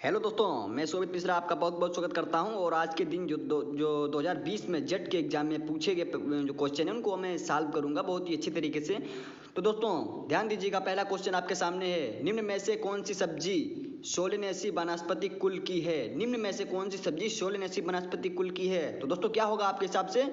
Hello दोस्तों, मैं शोभित मिश्रा आपका बहुत बहुत स्वागत करता हूं। और आज के दिन जो 2020 में जेट के एग्जाम में पूछे गए जो क्वेश्चन है उनको मैं सॉल्व करूंगा बहुत ही अच्छी तरीके से। तो दोस्तों ध्यान दीजिएगा, पहला क्वेश्चन आपके सामने है, निम्न में से कौन सी सब्जी सोलेनेसी वनस्पति कुल की है। निम्न में से कौन सी सब्जी सोलेनेसी वनस्पति कुल की है। तो दोस्तों क्या होगा आपके हिसाब से,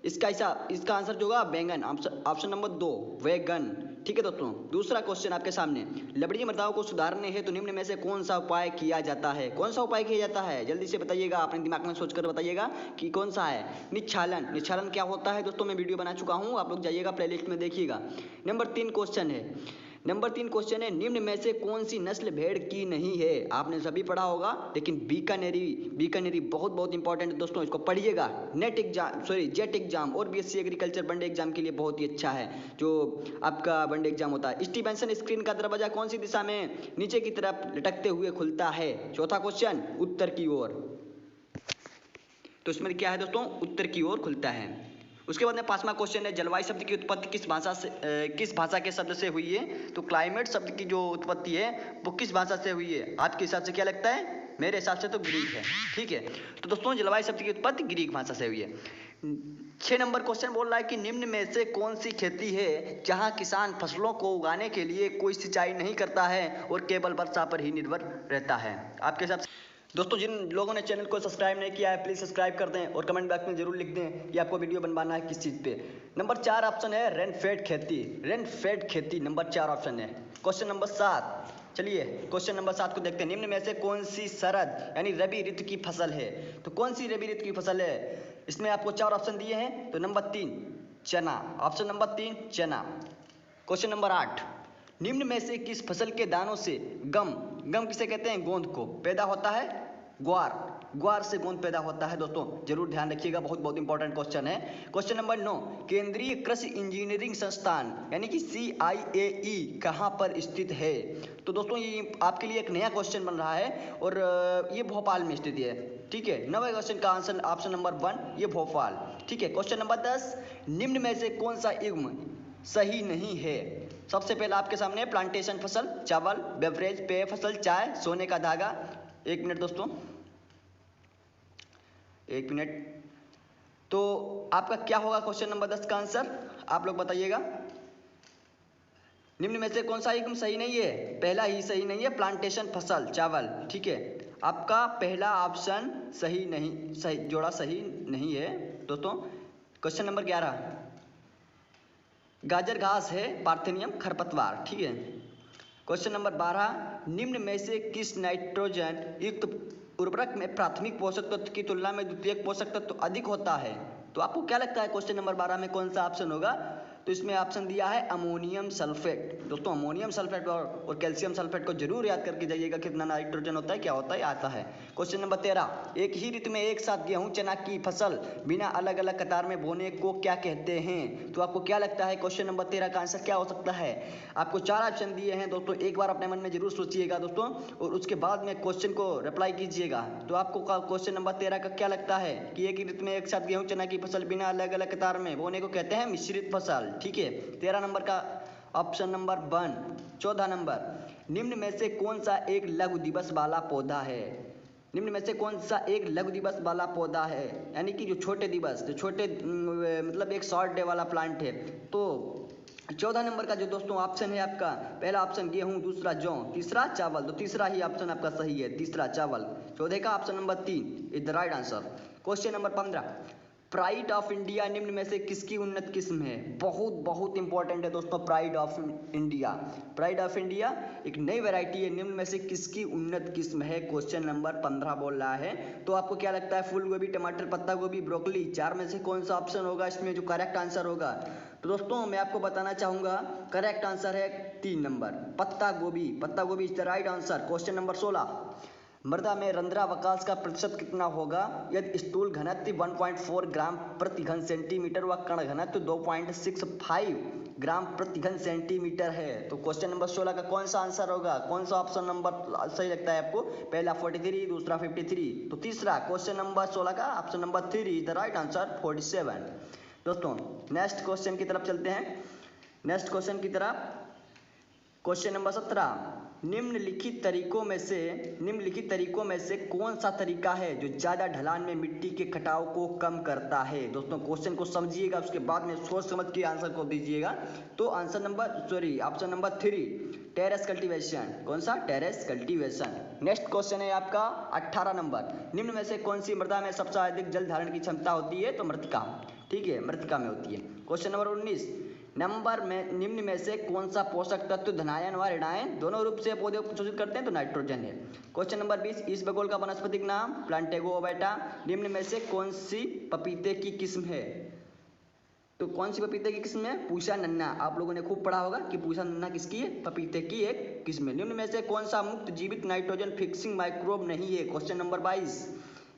इसका आंसर जो होगा बैंगन, ऑप्शन नंबर 2 वैगन। ठीक है दोस्तों, दूसरा क्वेश्चन आपके सामने, लवणीय मृदाओं को सुधारने हेतु निम्न में से कौन सा उपाय किया जाता है। कौन सा उपाय किया जाता है, जल्दी से बताइएगा, अपने दिमाग में सोचकर बताइएगा कि कौन सा है। निच्छालन। निच्छालन क्या होता है दोस्तों, मैं वीडियो बना चुका हूँ, आप लोग जाइएगा प्लेलिस्ट में देखिएगा। नंबर 3 क्वेश्चन है, निम्न में से कौन सी नस्ल भेड़ की नहीं है। आपने सभी पढ़ा होगा, लेकिन बीकानेरी बहुत बहुत इंपॉर्टेंट है दोस्तों, इसको पढ़िएगा। जेट एग्जाम और बीएससी एग्रीकल्चर वनडे एग्जाम के लिए बहुत ही अच्छा है जो आपका वनडे एग्जाम होता है। स्टीवेंसन स्क्रीन का दरवाजा कौन सी दिशा में नीचे की तरफ लटकते हुए खुलता है। चौथा क्वेश्चन, उत्तर की ओर। तो इसमें क्या है दोस्तों, उत्तर की ओर खुलता है। उसके बाद में 5वां क्वेश्चन है, जलवायु शब्द की उत्पत्ति किस भाषा के शब्द से हुई है। तो क्लाइमेट शब्द की जो उत्पत्ति है वो किस भाषा से हुई है। आपके हिसाब से क्या लगता है, मेरे हिसाब से तो ग्रीक है। ठीक है, तो दोस्तों जलवायु शब्द की उत्पत्ति ग्रीक भाषा से हुई है। 6 नंबर क्वेश्चन बोल रहा है कि निम्न में से कौन सी खेती है जहां किसान फसलों को उगाने के लिए कोई सिंचाई नहीं करता है और केवल वर्षा पर ही निर्भर रहता है। आपके हिसाब से दोस्तों, जिन लोगों ने चैनल को सब्सक्राइब नहीं किया है प्लीज़ सब्सक्राइब कर दें और कमेंट बॉक्स में जरूर लिख दें कि आपको वीडियो बनवाना है किस चीज़ पे। नंबर 4 ऑप्शन है रेनफेड खेती नंबर 4 ऑप्शन है। क्वेश्चन नंबर 7, चलिए क्वेश्चन नंबर 7 को देखते हैं, निम्न में से कौन सी शरद यानी रबी ऋतु की फसल है। तो कौन सी रबी ऋतु की फसल है, इसमें आपको 4 ऑप्शन दिए हैं। तो नंबर 3 चना, ऑप्शन नंबर 3 चना। क्वेश्चन नंबर 8, निम्न में से किस फसल के दानों से गम किसे कहते हैं, गोंद को पैदा होता है। ग्वार से गोंद पैदा होता है दोस्तों, जरूर ध्यान रखिएगा, बहुत बहुत इंपॉर्टेंट क्वेश्चन है। क्वेश्चन नंबर 9, केंद्रीय कृषि इंजीनियरिंग संस्थान यानी कि CIAE कहाँ पर स्थित है। तो दोस्तों ये आपके लिए एक नया क्वेश्चन बन रहा है और ये भोपाल में स्थित है। ठीक है, 9वें क्वेश्चन का आंसर ऑप्शन नंबर 1 ये भोपाल। ठीक है, क्वेश्चन नंबर 10, निम्न में से कौन सा युग्म सही नहीं है। सबसे पहला आपके सामने प्लांटेशन फसल, चावल, बेवरेज पेय फसल, चाय, सोने का धागा। 1 मिनट दोस्तों, 1 मिनट। तो आपका क्या होगा क्वेश्चन नंबर 10 का आंसर, आप लोग बताइएगा। निम्न में से कौन सा युग्म सही नहीं है, पहला ही सही नहीं है, प्लांटेशन फसल चावल। ठीक है, आपका पहला ऑप्शन सही नहीं, सही जोड़ा सही नहीं है दोस्तों। क्वेश्चन नंबर 11, गाजर घास है, पार्थेनियम खरपतवार। ठीक है, क्वेश्चन नंबर 12, निम्न में से किस नाइट्रोजन युक्त उर्वरक में प्राथमिक पोषक तत्व की तुलना में द्वितीयक पोषक तत्व अधिक होता है। तो आपको क्या लगता है क्वेश्चन नंबर 12 में कौन सा ऑप्शन होगा। तो इसमें ऑप्शन दिया है अमोनियम सल्फेट। दोस्तों अमोनियम सल्फेट और कैल्शियम सल्फेट को जरूर याद करके जाइएगा, कितना नाइट्रोजन होता है, क्या होता है, आता है। क्वेश्चन नंबर 13, एक ही ऋतु में एक साथ गेहूं चना की फसल बिना अलग अलग कतार में बोने को क्या कहते हैं। तो आपको क्या लगता है क्वेश्चन नंबर 13 का आंसर क्या हो सकता है। आपको 4 ऑप्शन दिए हैं दोस्तों, एक बार अपने मन में जरूर सोचिएगा दोस्तों और उसके बाद में क्वेश्चन को रिप्लाई कीजिएगा। तो आपको क्वेश्चन नंबर 13 का क्या लगता है कि एक ही ऋतु में एक साथ गेहूं चना की फसल बिना अलग अलग कतार में बोने को कहते हैं मिश्रित फसल। ठीक है, 13 नंबर का ऑप्शन नंबर 1। 14 नंबर, निम्न में से कौन सा एक लघु दिवस वाला पौधा है। निम्न में से कौन सा एक लघु दिवस वाला पौधा है, यानी कि जो छोटे दिवस, जो छोटे मतलब एक शॉर्ट डे वाला प्लांट है। तो 14 नंबर का जो दोस्तों ऑप्शन है आपका, पहला ऑप्शन गेहूं, दूसरा जौ, तीसरा चावल। तो तीसरा ही ऑप्शन आपका सही है, तीसरा चावल। 14 का option number 3 is the right answer. Question number 15, pride of India निम्न में से किसकी उन्नत किस्म है। बहुत बहुत इंपॉर्टेंट है दोस्तों, pride of India. Pride of India एक नई वैरायटी है, निम्न में से किसकी उन्नत किस्म है, क्वेश्चन नंबर 15 बोल रहा है। तो आपको क्या लगता है, फूल गोभी, टमाटर, पत्ता गोभी, ब्रोकली, 4 में से कौन सा ऑप्शन होगा इसमें जो करेक्ट आंसर होगा। तो दोस्तों मैं आपको बताना चाहूंगा, करेक्ट आंसर है 3 नंबर पत्ता गोभी। पत्ता गोभी is the right answer. Question number 16, मृदा में रंध्रावकाश का प्रतिशत कितना होगा यदि स्थूल घनत्व 1.4 ग्राम प्रति घन सेंटीमीटर व कण घनत्व 2.65 ग्राम प्रति घन सेंटीमीटर है। तो क्वेश्चन नंबर 16 का कौन सा आंसर होगा, कौन सा ऑप्शन नंबर सही लगता है आपको, पहला 43, दूसरा 53, तो तीसरा क्वेश्चन नंबर 16 का option number 3 is the right answer 47। दोस्तों नेक्स्ट क्वेश्चन की तरफ चलते हैं, नेक्स्ट क्वेश्चन की तरफ। क्वेश्चन नंबर 17, निम्नलिखित तरीकों में से कौन सा तरीका है जो ज़्यादा ढलान में मिट्टी के कटाव को कम करता है? दोस्तों क्वेश्चन को समझिएगा, उसके बाद में सोच समझ के आंसर को दीजिएगा। तो ऑप्शन नंबर 3 टेरेस कल्टीवेशन। कौन सा? Terrace cultivation. नेक्स्ट क्वेश्चन है आपका 18 नंबर, निम्न में से कौन सी मृदा में सबसे अधिक जल धारण की क्षमता होती है? तो मृतिका, ठीक है, मृतिका में होती है। क्वेश्चन नंबर 19, निम्न में से कौन सा पोषक तत्व धनायन व ऋणायन दोनों रूप से पौधे को शोषित करते हैं? तो नाइट्रोजन है। क्वेश्चन नंबर 20, इसबगोल का वनस्पतिक नाम? प्लांटेगो ओबेटा। निम्न में से कौन सी पपीते की किस्म है? तो कौन सी पपीते की किस्म है? पूसा नन्ना। आप लोगों ने खूब पढ़ा होगा कि पूसा नन्ना किसकी है? पपीते की एक किस्म है। निम्न में से कौन सा मुक्त जीवित नाइट्रोजन फिक्सिंग माइक्रोब नहीं है? क्वेश्चन नंबर 22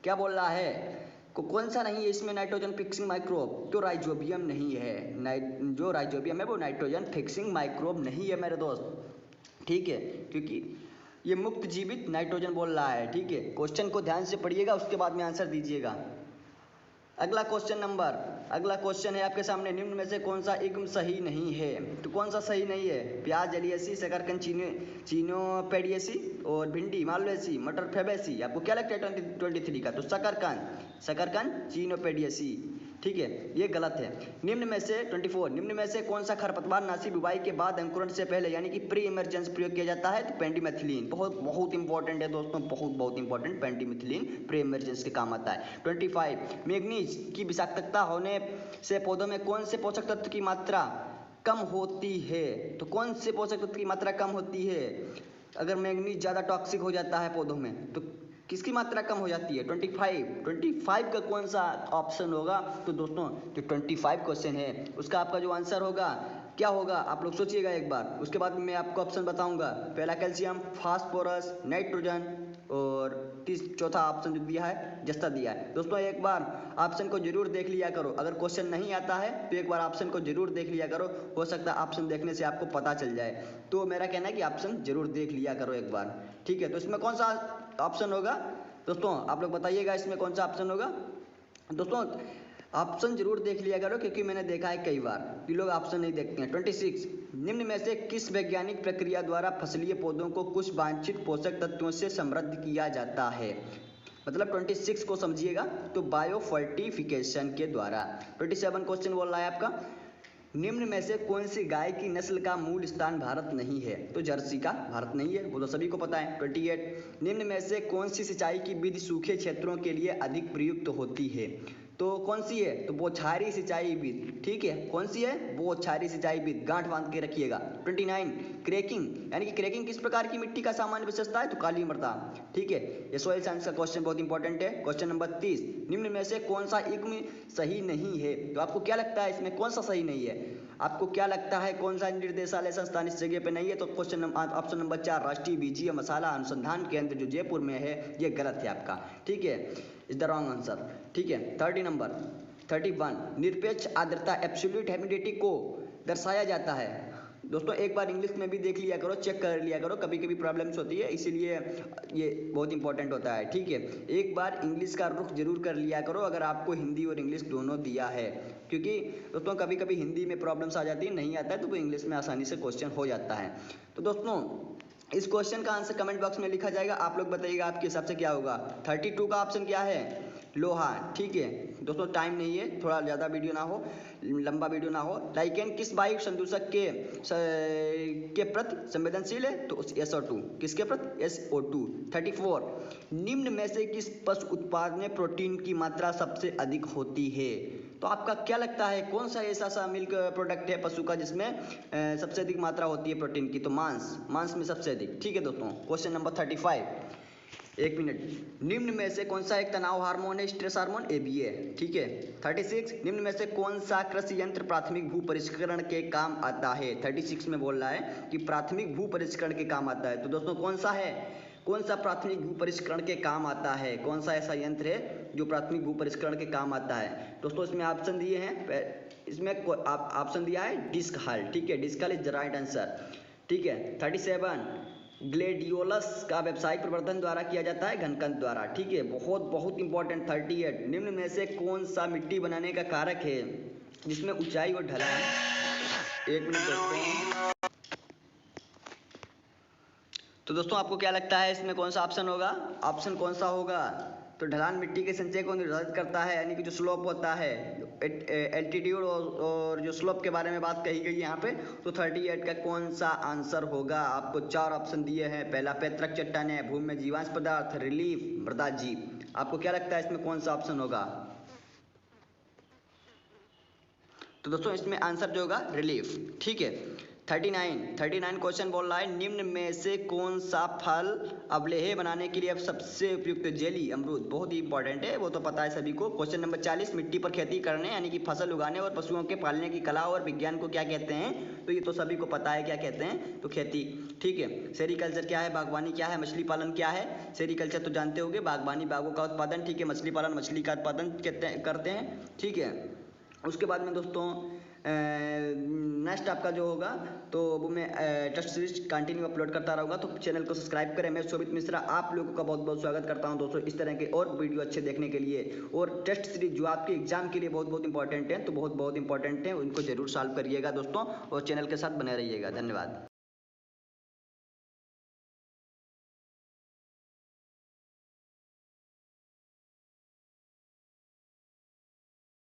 क्या बोल रहा है? कौन सा नहीं है इसमें नाइट्रोजन फिक्सिंग माइक्रोब? तो राइजोबियम नहीं है। जो राइजोबियम है वो नाइट्रोजन फिक्सिंग माइक्रोब नहीं है मेरे दोस्त, ठीक है, क्योंकि ये मुक्त जीवित नाइट्रोजन बोल रहा है, ठीक है। क्वेश्चन को ध्यान से पढ़िएगा, उसके बाद में आंसर दीजिएगा। अगला क्वेश्चन है आपके सामने, निम्न में से कौन सा युग्म सही नहीं है? तो कौन सा सही नहीं है? प्याज जलियसी, शकरकंद चीनोपेडियसी और भिंडी मालवेसी, मटर फेबेसी। आपको क्या लगता है 2023 का? तो शकरकंद चीनोपेडियसी, ठीक है, ये गलत है। निम्न में से 24, निम्न में से कौन सा खरपतवार नाशी बुवाई के बाद अंकुरण से पहले यानी कि प्री इमरजेंस प्रयोग किया जाता है? तो पेंडिमेथिलीन। बहुत इंपॉर्टेंट है दोस्तों, बहुत इंपॉर्टेंट। पेंडिमेथिलीन प्री इमरजेंस के काम आता है। 25, मैग्नीज की विषाक्तता होने से पौधों में कौन से पोषक तत्व की मात्रा कम होती है? तो कौन से पोषक तत्व की मात्रा कम होती है? अगर मैग्नीज ज़्यादा टॉक्सिक हो जाता है पौधों में तो किसकी मात्रा कम हो जाती है? 25 का कौन सा ऑप्शन होगा? तो दोस्तों जो 25 क्वेश्चन है उसका आपका जो आंसर होगा क्या होगा? आप लोग सोचिएगा एक बार, उसके बाद मैं आपको ऑप्शन बताऊंगा। पहला कैल्शियम, फास्फोरस, नाइट्रोजन और चौथा ऑप्शन जो दिया है जस्ता दिया है। दोस्तों एक बार ऑप्शन को जरूर देख लिया करो, अगर क्वेश्चन नहीं आता है तो एक बार ऑप्शन को जरूर देख लिया करो, हो सकता है ऑप्शन देखने से आपको पता चल जाए। तो मेरा कहना है कि ऑप्शन जरूर देख लिया करो एक बार, ठीक है। तो इसमें कौन सा ऑप्शन होगा दोस्तों? आप लोग बताइएगा इसमें कौन सा ऑप्शन होगा। दोस्तों ऑप्शन जरूर देख लिया करो, क्योंकि मैंने देखा है कई बार कि लोग ऑप्शन नहीं देखते हैं। 26, निम्न में से किस वैज्ञानिक प्रक्रिया द्वारा फसलीय पौधों को कुछ वांछित पोषक तत्वों से समृद्ध किया जाता है? मतलब 26 को समझिएगा, तो बायोफर्टिफिकेशन के द्वारा। 27 क्वेश्चन बोल रहा है आपका, निम्न में से कौन सी गाय की नस्ल का मूल स्थान भारत नहीं है? तो जर्सी का भारत नहीं है, वो तो सभी को पता है। 28, निम्न में से कौन सी सिंचाई की विधि सूखे क्षेत्रों के लिए अधिक प्रयुक्त होती है? तो कौन सी है? तो बौछारी सिंचाई विधि, ठीक है। कौन सी है? बौछारी सिंचाई विधि, गांठ बांध के रखिएगा। 29, क्रैकिंग, यानी कि क्रैकिंग किस प्रकार की मिट्टी का सामान्य विशेषता है? तो काली मृदा, ठीक है। ये सॉइल साइंस का क्वेश्चन बहुत इंपॉर्टेंट है। क्वेश्चन नंबर 30, निम्न में से कौन सा युग्म सही नहीं है? तो आपको क्या लगता है इसमें कौन सा सही नहीं है? आपको क्या लगता है कौन सा निर्देशालय संस्थान इस जगह पे नहीं है? तो ऑप्शन नंबर 4 राष्ट्रीय बीजीय मसाला अनुसंधान केंद्र जो जयपुर में है, ये गलत है आपका, ठीक है, इज द रॉन्ग आंसर, ठीक है। 30 नंबर 31, निरपेक्ष आर्द्रता एब्सोल्यूट ह्यूमिडिटी को दर्शाया जाता है। दोस्तों एक बार इंग्लिश में भी देख लिया करो, चेक कर लिया करो, कभी कभी प्रॉब्लम्स होती है, इसीलिए ये बहुत इंपॉर्टेंट होता है, ठीक है। एक बार इंग्लिश का रुख जरूर कर लिया करो अगर आपको हिंदी और इंग्लिश दोनों दिया है, क्योंकि दोस्तों कभी कभी हिंदी में प्रॉब्लम्स आ जाती है, नहीं आता है तो वो इंग्लिश में आसानी से क्वेश्चन हो जाता है। तो दोस्तों इस क्वेश्चन का आंसर कमेंट बॉक्स में लिखा जाएगा, आप लोग बताइएगा आपके हिसाब से क्या होगा। 32 का ऑप्शन क्या है? लोहा, ठीक है। दोस्तों टाइम नहीं है, थोड़ा ज़्यादा वीडियो ना हो, लंबा वीडियो ना हो। लाइकेन किस वायु संदूषक के प्रति संवेदनशील है? तो SO2, किसके प्रति? SO2। 34, निम्न में से किस पशु उत्पाद में प्रोटीन की मात्रा सबसे अधिक होती है? तो आपका क्या लगता है कौन सा ऐसा मिल्क प्रोडक्ट है पशु का जिसमें सबसे अधिक मात्रा होती है प्रोटीन की? तो मांस में सबसे अधिक, ठीक है दोस्तों। क्वेश्चन नंबर 35, एक मिनट, निम्न में से कौन सा एक तनाव हार्मोन है? स्ट्रेस हार्मोन, ABA, ठीक है। 36, निम्न में से कौन सा कृषि यंत्र प्राथमिक भू परिष्करण के काम आता है? 36 में बोल रहा है कि प्राथमिक भू परिष्करण के काम आता है। तो दोस्तों कौन सा है? कौन सा प्राथमिक भू परिष्करण के काम आता है? कौन सा ऐसा यंत्र है जो प्राथमिक भू परिष्करण के काम आता है? दोस्तों इसमें ऑप्शन दिए हैं, इसमें ऑप्शन दिया है डिस्क हल, ठीक है, डिस्क हल इज द राइट आंसर, ठीक है। 37, ग्लेडियोलस का व्यावसायिक प्रवर्धन द्वारा किया जाता है घनकंद द्वारा, ठीक है, बहुत इंपॉर्टेंट। 38, निम्न में से कौन सा मिट्टी बनाने का कारक है जिसमें ऊंचाई और ढलान, एक मिनट दोस्तों, तो दोस्तों आपको क्या लगता है इसमें कौन सा ऑप्शन होगा? ऑप्शन कौन सा होगा? तो ढलान मिट्टी के संचय को निर्धारित करता है, यानी कि जो स्लोप होता है, एल्टीट्यूड और जो स्लोप के बारे में बात कही गई यहाँ पे। तो 38 का कौन सा आंसर होगा? आपको 4 ऑप्शन दिए हैं। पहला पैतृक चट्टानें, भूमि में जीवांश पदार्थ, रिलीफ, मृदा जीव। आपको क्या लगता है इसमें कौन सा ऑप्शन होगा? तो दोस्तों इसमें आंसर जो होगा रिलीफ। ठीक है। 39 क्वेश्चन बोल रहा है निम्न में से कौन सा फल अवलेह बनाने के लिए अब सबसे उपयुक्त? जेली, अमरूद। बहुत ही इंपॉर्टेंट है, वो तो पता है सभी को। क्वेश्चन नंबर 40 मिट्टी पर खेती करने यानी कि फसल उगाने और पशुओं के पालने की कला और विज्ञान को क्या कहते हैं? तो ये तो सभी को पता है क्या कहते हैं, तो खेती। ठीक है। सेरीकल्चर क्या है? बागवानी क्या है? मछली पालन क्या है? सेरीकल्चर तो जानते होंगे, बागवानी बागों का उत्पादन। ठीक है। मछली पालन मछली का उत्पादन करते हैं। ठीक है। उसके बाद में दोस्तों नेक्स्ट आपका जो होगा तो वो मैं टेस्ट सीरीज कंटिन्यू अपलोड करता रहूँगा, तो चैनल को सब्सक्राइब करें। मैं शोभित मिश्रा आप लोगों का बहुत बहुत स्वागत करता हूं दोस्तों इस तरह के और वीडियो अच्छे देखने के लिए। और टेस्ट सीरीज जो आपके एग्जाम के लिए बहुत बहुत इंपॉर्टेंट है, तो बहुत बहुत इंपॉर्टेंट है, उनको जरूर सॉल्व करिएगा दोस्तों, और चैनल के साथ बने रहिएगा। धन्यवाद।